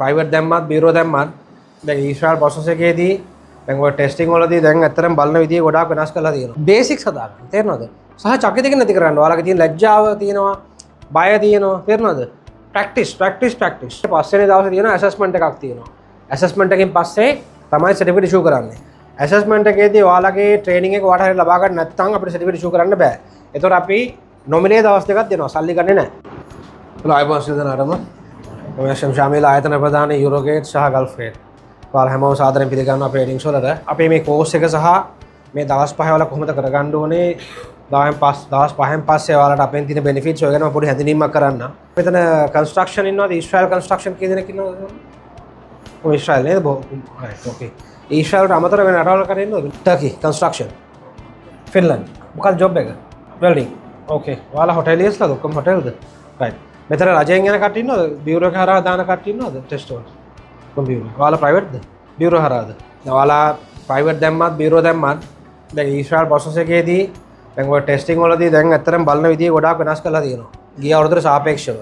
Private දැම්මත් bureau දැම්මත් දැන් ඊශ්‍රායල් ප්‍රොසෙස් එකේදී දැන් ඔය ටෙස්ටිං වලදී දැන් ඇත්තටම බලන විදිය ගොඩාක් වෙනස් කරලා තියෙනවා. බේසික්ස් හදාගන්න. තේරෙනවද? සහ චකිතක නැති කරන්න. ඔයාලගේ තියෙන ලැජ්ජාව තියෙනවා, බය තියෙනවා. තේරෙනවද? ප්‍රැක්ටිස්. පස්වෙනි දවසේ තියෙන ඇසස්මන්ට් එකක් තියෙනවා. ඇසස්මන්ට් එකෙන් පස්සේ තමයි සර්ටිෆිකේට් ඉෂුව කරන්නේ. ඇසස්මන්ට් එකේදී ඔයාලගේ ට්‍රේනින් එක ඔයාලට හරියට ලබා ගන්න නැත්නම් අපිට සර්ටිෆිකේට් ඉෂුව කරන්න බෑ. ඒතකොට අපි නොමිනේ දවස් දෙකක් දෙනවා. සල්ලි ගන්නෙ නැහැ. හලෝ ආයුබෝවන් සියලුදෙනාටම. මම ශාමිල් ආයතන ප්‍රධාන යුරෝගේට් සහ ගල්ෆ් ගේට්. ඔයාලා හැමෝම සාදරයෙන් පිළිගන්නවා අපේ ට්‍රේනින්ග්ස් වලට. අපේ මේ කෝස් එක සහ මේ දවස් 5 වල කොහොමද කරගන්න ඕනේ දවස් 5න් පස්සේ ඔයාලට අපෙන් තියෙන බෙනිෆිට්ස් ඔය ගැන මම පොඩි හැඳින්වීමක් කරන්න. මෙතන කන්ස්ට්‍රක්ෂන් ඉන්නවද? ඊශ්‍රායල් කන්ස්ට්‍රක්ෂන් කී දෙනෙක් ඉන්නවද? ඔය ඊශ්‍රායල් නේද? right okay. ඊශ්‍රායල්ට අමතරව වෙන රටවල් කරේ ඉන්නවද? Turkey construction. ෆින්ලන්ඩ්. මොකක්ද ජොබ් එක? වෙල්ඩින්. okay. ඔයාලා හොටෙලියස්ලාද? ඔක්කොම හොටෙල්ද? right. මෙතන රජයෙන් යන කට්ටිය ඉන්නවද? බියුරෝ එක හරහා දාන කට්ටිය ඉන්නවද? ටෙස්ට් වලට. කොම් බියුරෝ. ඔයාලා ප්‍රයිවට්ද? බියුරෝ හරහාද? ඔයාලා ප්‍රයිවට් දැම්මත් බියුරෝ දැම්මත් දැන් ඊශ්‍රායල් ප්‍රොසෙස් එකේදී දැන් ඔය ටෙස්ටිං වලදී දැන් ඇත්තටම බලන විදිය ගොඩාක් වෙනස් කරලා තියෙනවා. ගිය අවුරුද්දට සාපේක්ෂව.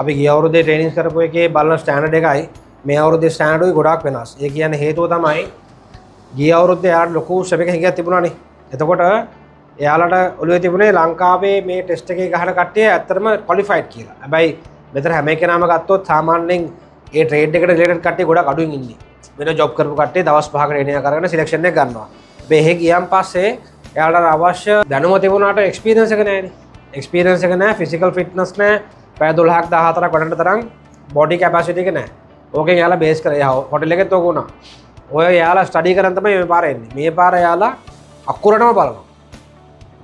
අපි ගිය අවුරුද්දේ ට්‍රේනින්ග් කරපු එකේ බලන ස්ටෑන්ඩඩ් එකයි මේ අවුරුද්දේ ස්ටෑන්ඩඩ් එකයි ගොඩාක් වෙනස්. ඒ කියන්නේ හේතුව තමයි ගිය අවුරුද්දේ යාට ලොකු ස්ටෙප් එකක් හිඟයක් තිබුණානේ. එතකොට එයාලට ඔළුවේ තිබුණේ ලංකාවේ මේ ටෙස්ට් එකේ ගහන කට්ටිය ඇත්තටම ක්වොලිෆයිඩ් කියලා. හැබැයි මෙතන හැම එකනම ගත්තොත් සාමාන්‍යයෙන් ඒ ට්‍රේඩ් එකට රිලේටඩ් කට්ටිය ගොඩක් අඩුවෙන් ඉන්නේ. වෙන ජොබ් කරපු කට්ටිය දවස් 5කට ට්‍රේනින් කරගෙන සිලෙක්ෂන් එක ගන්නවා. හැබැයි එහෙ ගියන් පස්සේ එයාලට අවශ්‍ය දැනුම තිබුණාට එක්ස්පීරියන්ස් එක නැහැනේ. එක්ස්පීරියන්ස් එක නැහැ, ෆිසිකල් ෆිට්නස් නැහැ, පැය 12ක් 14ක් වැඩන්න තරම් බොඩි කැපැසිටි එක නැහැ. ඕකෙන් එයාලා බේස් කරේ. හොටෙල් එකෙත් ඕක වුණා. ඔය එයාලා ස්ටඩි කරන් තමයි මේ පාර එන්නේ. මේ පාර එයාලා අකුරටම බලනවා.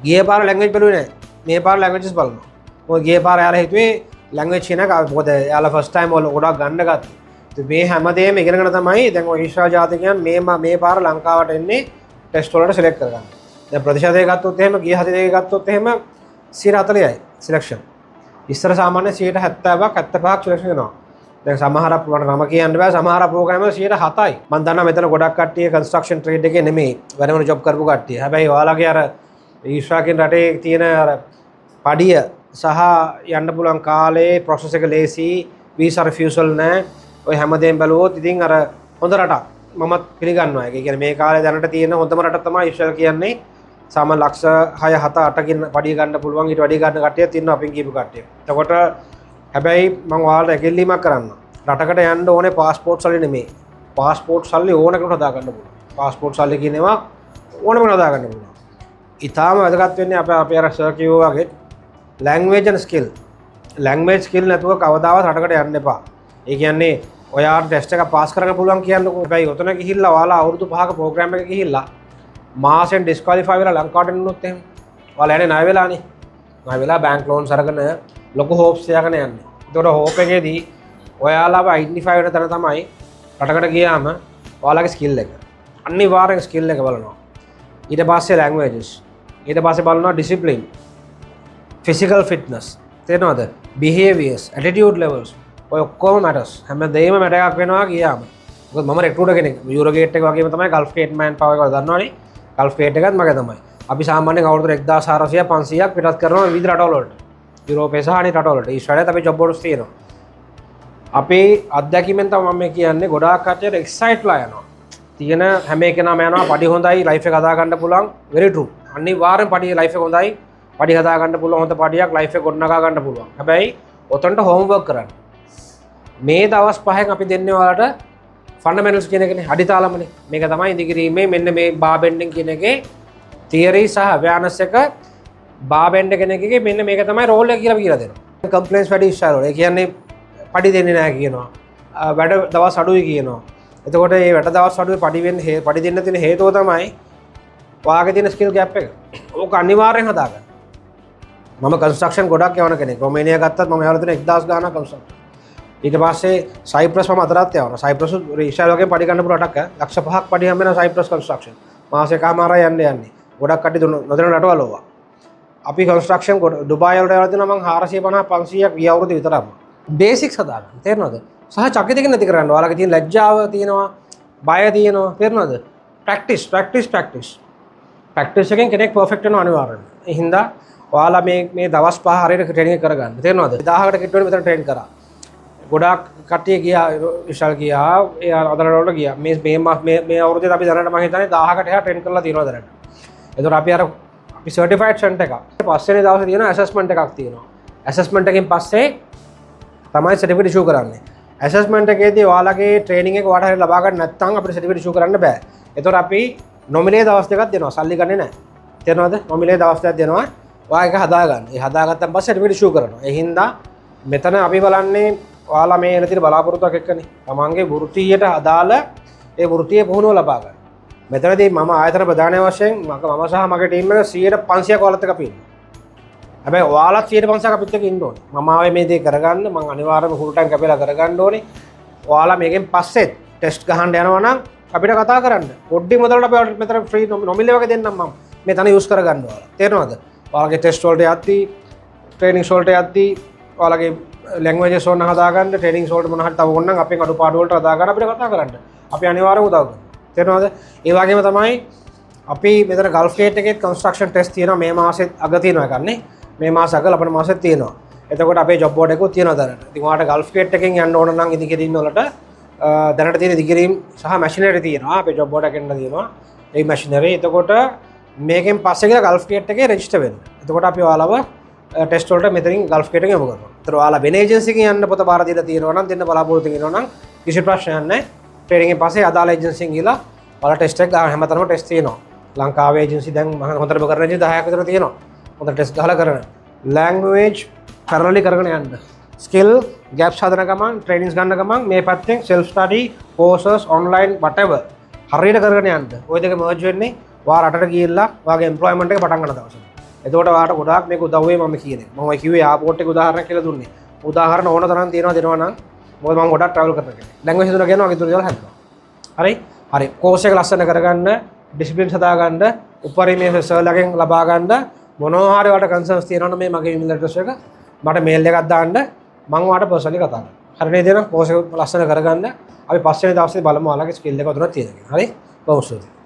ගිය පාර ලැන්ග්වේජ් බලුවේ නැහැ. මේ පාර ලැන්ග්වේජස් බලනවා. ඔය ගිය පාර එයාලා හිතුවේ ලැන්ග්වේජ් කියන එක මොකද එයාලා ෆස්ට් ටයිම් වල ගොඩක් ගන්න ගත්තා. ඉතින් මේ හැමදේම ඉගෙනගෙන තමයි දැන් ඔය ඊශ්‍රායල් ජාතිකයන් මේ පාර ලංකාවට එන්නේ ටෙස්ට් වලට සිලෙක්ට් කරගන්න. දැන් ප්‍රතිශතය ගත්තොත් එහෙම ගිය 72 ගත්තොත් එහෙම 140යි සිලෙක්ෂන්. ඉස්සර සාමාන්‍ය 70ක් 75ක් සිලෙක්ෂන් වෙනවා. දැන් සමහර නම කියන්න බෑ සමහර ප්‍රෝග්‍රෑම් වල 107යි. මම දන්නවා මෙතන ගොඩක් කට්ටිය කන්ස්ට්‍රක්ෂන් ට්‍රේඩ් එකේ නෙමෙයි වෙනම ජොබ් කරපු කට්ටිය. හැබැයි ඔයාලගේ අර ඊශ්‍රායල් රටේ තියෙන අර පඩිය සහ යන්න පුළුවන් කාලේ ප්‍රොසෙස් එක ලේසි වීසා රිෆියුසල් නැහැ. ඔය හැමදේම බැලුවොත් ඉතින් අර හොඳ රටක් මමත් පිළිගන්නවා. ඒක කියන්නේ මේ කාලේ දැනට තියෙන හොඳම රට තමයි ඊශ්‍රායල් කියන්නේ. සාමාන්‍ය ලක්ෂ 6 7 8කින් පඩිය ගන්න පුළුවන් ඊට වැඩි ගන්න කට්ටියක් ඉන්නවා අපින් කියපු කට්ටිය. එතකොට හැබැයි මම ඔයාලට එකෙල්ලීමක් කරන්න. රටකට යන්න ඕනේ પાස්පෝර්ට් සල්ලි නෙමෙයි. પાස්පෝර්ට් සල්ලි ඕනකට හදා ගන්න පුළුවන්. પાස්පෝර්ට් සල්ලි කියනවා ඕනම හදා ගන්න පුළුවන්. ඊටාම වැදගත් වෙන්නේ අපේ අර සර් කිව්වා වගේ language and skill. Language skill නැතුව කවදාවත් රටකට යන්න එපා. ඒ කියන්නේ ඔයාට ටෙස්ට් එක පාස් කරගන්න පුළුවන් කියන්නකෝ. හැබැයි ඔතන ගිහිල්ලා ඔයාලා අවුරුදු 5ක ප්‍රෝග්‍රෑම් එක ගිහිල්ලා මාසෙන් ඩිස්ක්වොලිෆයි වෙලා ලංකාවට එන්නොත් එහෙම ඔයාලා යන්නේ ණය වෙලානේ. ණය වෙලා බැංක් ලෝන්ස් අරගෙන ලොකු හෝප්ස් තියාගෙන යන්නේ. ඒතකොට හෝප් එකේදී ඔයාලාව අයිඩෙන්ටිෆයි වෙන තැන තමයි රටකට ගියාම ඔයාලගේ ස්කිල් එක. අනිවාර්යෙන් ස්කිල් එක බලනවා. ඊට පස්සේ ලැන්ග්වේජස්. ඊට පස්සේ බලනවා ඩිසිප්ලින්. Physical fitness. තේරෙනවද? බිහේවියර්ස්, ඇටිටියුඩ් ලෙවල්ස්. ඔය ඔක්කොම මැටර්ස්. හැමදේම මැටර් එකක් වෙනවා ගියාම. මොකද මම රෙක්රූටර් කෙනෙක්. යුරෝගේට් එක වගේම තමයි ගල්ෆ් ගේට් මෑන් පවර් එක දන්නවනේ. ගල්ෆ් ගේට් එකත් මගේ තමයි. අපි සාමාන්‍යයෙන් අවුරුදු 1400 500ක් පිටත් කරනවා විවිධ රටවල් වලට. යුරෝපේ සහ අනිත් රටවල් වලට. ඊශ්‍රායලත් අපි ජොබ් බෝඩ්ස් තියෙනවා. අපේ අත්දැකීමෙන් තමයි මම කියන්නේ ගොඩාක් කට්ටියට එක්සයිට්ලා යනවා. තියෙන හැම එකනම යනවා පඩි හොඳයි ලයිෆ් එක හදා ගන්න පුළුවන්. very true. අනිවාර්යෙන් පඩි ලයිෆ් එක හොඳයි. පඩි හදා ගන්න පුළුවන් හොඳ පඩියක් ලයිෆ් එක ගොඩනගා ගන්න පුළුවන්. හැබැයි ඔතනට හෝම්වර්ක් කරන්න. මේ දවස් 5න් අපි දෙන්නේ ඔයාලට ෆන්ඩමෙන්ටල්ස් කියන එකනේ අඩිතාලමනේ. මේක තමයි ඉදිකිරීමේ මෙන්න මේ බා බෙන්ඩින් කියන එකේ තියරි සහ අවයර්නස් එක බා බෙන්ඩ් කෙනෙක් එකේ මෙන්න මේක තමයි රෝල් එක කියලා දෙනවා. කම්ප්ලේන්ස් වැඩි ඉස්සරහට. ඒ කියන්නේ පඩි දෙන්නේ නැහැ කියනවා. වැඩ දවස් අඩුයි කියනවා. එතකොට මේ වැඩ දවස් අඩුවේ පඩි දෙන්න තියෙන හේතුව තමයි ඔයාගේ තියෙන ස්කිල් ગેප් එක. ඕක අනිවාර්යෙන් හදාගන්න. මම කන්ස්ට්‍රක්ෂන් ගොඩක් යවන කෙනෙක්. රොමේනියා ගත්තත් මම යවලා තියෙන 1000 ගාණක් කන්ස්ට්‍රක්ෂන්. ඊට පස්සේ සයිප්‍රස් මම අතරත් යවනවා. සයිප්‍රස් ඊශ්‍රායල් වගේ පඩි ගන්න පුළුවන් රටක්. ලක්ෂ 5ක් පඩි හම්බ වෙන සයිප්‍රස් කන්ස්ට්‍රක්ෂන්. මාසෙකමාරයි යන්නේ. ගොඩක් කට්ටිය නොදෙන රටවල් ඕවා. අපි කන්ස්ට්‍රක්ෂන් ඩුබායි වලට යවලා තියෙනවා මම 450 500ක් ගිය අවුරුද්දේ විතරම. බේසික්ස් හදාගන්න. තේරෙනවද? සහ චකිතක නැති කරන්න. ඔයාලගේ තියෙන ලැජ්ජාව තියෙනවා, බය තියෙනවා. තේරෙනවද? ප්‍රැක්ටිස්. ප්‍රැක්ටිස් එකෙන් කෙනෙක් පර්ෆෙක්ට් වෙනවා අනිවාර්යයෙන්. ඒ හින්දා ඔයාලා මේ දවස් 5 හරියට ට්‍රේනින් කරගන්න. තේරෙනවද? 1000කට කිට්ටුවෙන් මෙතන ට්‍රේන් කරා. ගොඩාක් කට්ටිය ගියා විශාල් ගියා ඒ අදලට වලට ගියා මේ අවුරුද්දේ අපි දැනට මම හිතන්නේ 1000කට එහා ට්‍රේන් කරලා තියෙනවා දැනට. ඒතකොට අපි සර්ටිෆයිඩ් සෙන්ටර් එකක්. පස්වෙනි දවසේ තියෙනවා ඇසස්මන්ට් එකක් තියෙනවා. ඇසස්මන්ට් එකෙන් පස්සේ තමයි සර්ටිෆිකේට් ඉෂුව කරන්නේ. ඇසස්මන්ට් එකේදී ඔයාලගේ ට්‍රේනින් එක ඔයාලට හරියට ලබා ගන්න නැත්නම් අපිට සර්ටිෆිකේට් ඉෂුව කරන්න බෑ. ඒතකොට අපි නොමිලේ දවස් දෙකක් දෙනවා. සල්ලි ගන්නේ නැහැ. තේරෙනවද? නොමිලේ දවස් දෙකක් දෙනවා. ඔයා එක හදා ගන්න. ඒ හදාගත්තන් පස්සේ සර්ටිෆිකේට් ඉෂුව කරනවා. ඒ හින්දා මෙතන අපි බලන්නේ ඔයාලා මේ එන තියෙන බලාපොරොත්තුවක් එක්කනේ. තමන්ගේ වෘත්තියට අදාළ ඒ වෘත්තියේ පුහුණුව ලබා ගන්න. මෙතනදී මම ආයතන ප්‍රධානය වශයෙන් මම සහ මගේ ටීම් එක 100% ඔයාලත් එක්ක අපි ඉන්නවා. හැබැයි ඔයාලත් 100% අපිත් එක්ක ඉන්න ඕනේ. මම ආවේ මේ දේ කරගන්න මම අනිවාර්යයෙන්ම ෆුල් ටයිම් කැපලා කරගන්න ඕනේ. ඔයාලා මේකෙන් පස්සෙත් ටෙස්ට් ගහන්න යනවා නම් අපිට කතා කරන්න. පොඩ්ඩි මොදලට අපි ඔයාලට මෙතන ෆ්‍රී නොමිලේ වගේ දෙන්නම් මම. මේ තන යූස් කරගන්න ඔයාලා. තේරෙනවද? ඔයාලගේ ටෙස්ට් වලට යද්දී ට්‍රේනින්ග්ස් වලට යද්දී ඔයාලගේ ලැන්ග්වේජස් ඕන හදාගන්න ට්‍රේනින්ග්ස් වලට මොන හරි තව ඕනනම් අපෙන් අඩුපාඩු වලට හදාගන්න අපිට කතා කරන්න. අපි අනිවාර්යයෙන්ම උදව් කරනවා. තේරෙනවද? ඒ වගේම තමයි අපි මෙතන ගල්ෆ් ගේට් එකේ කන්ස්ට්‍රක්ෂන් ටෙස්ට් තියෙනවා මේ මාසෙත් අග තියෙනවා එකන්නේ. මේ මාස අග ලබන මාසෙත් තියෙනවා. එතකොට අපේ ජොබ් බෝඩ් එකකුත් තියෙනවා දැනට. ඉතින් ඔයාලට ගල්ෆ් ගේට් එකෙන් යන්න ඕන නම් ඉදිකිරීම් වලට දැනට තියෙන ඉදිකිරීම් සහ මැෂිනරි තියෙනවා. අපේ ජොබ් බෝඩ් එකෙන් තියෙනවා. ඒ මැෂිනරි. එතකොට මේකෙන් පස්සේ ගිහලා ගල්ෆ් ගේට් එකේ රෙජිස්ටර් වෙන්න. එතකොට අපි ඔයාලව ටෙස්ට් වලට මෙතනින් ගල්ෆ් ගේට් එකෙන් යොමු කරනවා. ඒතර ඔයාලා වෙන ඒජන්සි එකකින් යන්න පොත බාර දීලා තියෙනවා නම් දෙන්න බලාපොරොත්තු වෙනවා නම් කිසි ප්‍රශ්නයක් නැහැ. ට්‍රේනින් එකෙන් පස්සේ අදාළ ඒජන්සියෙන් ගිහලා ඔයාලා ටෙස්ට් එක ගන්න හැමතැනම ටෙස්ට් තියෙනවා. ලංකාවේ ඒජන්සි දැන් හොඳටම කරන ඒජන්සි 10ක් විතර තියෙනවා. හොඳ ටෙස්ට් ගහලා කරන. ලැන්ග්වේජ් කරලි කරගෙන යන්න. ස්කිල් ගැප්ස් හදන ගමන් ට්‍රේනින්ග්ස් ගන්න ගමන් මේ පැත්තෙන් self study courses online whatever හරියට කරගෙන යන්න. ওই දෙක merge වෙන්නේ ඔයා රටට ගිහිල්ලා ඔයාගේ employment එක පටන් ගන්න දවසේ. එතකොට ඔයාට ගොඩාක් මේක උදව් වෙයි මම කියන්නේ. මම ඔය කිව්වේ එයාපෝට් එක උදාහරණයක් කියලා දුන්නේ. උදාහරණ ඕන තරම් තියෙනවා දෙනවා නම් මොකද මම ගොඩක් travel කරන කෙනෙක්. ලැන්ග්වේජ් හඳුනා ගන්නවා වගේ දුර දේවල් හදනවා. හරි? හරි. කෝස් එක ලස්සන කරගන්න, ඩිසිප්ලින්ස් හදාගන්න, උපරිමයේ සර්ලගෙන් ලබා ගන්න මොනවා හරි වලට කන්සර්න්ස් තියෙනවා නම් මේ මගේ ඊමේල් ඇඩ්‍රස් එක මට මේල් එකක් දාන්න මම ඔයාලට පර්සනලි කතා කරනවා. හරි නේද? එහෙනම් කෝස් එක ලස්සන කරගන්න. අපි පස්වෙනි දවසේ බලමු ඔයාලගේ ස්කිල් එක උතුරක් තියෙනවා. හරි? බොහොම ස්තුතියි.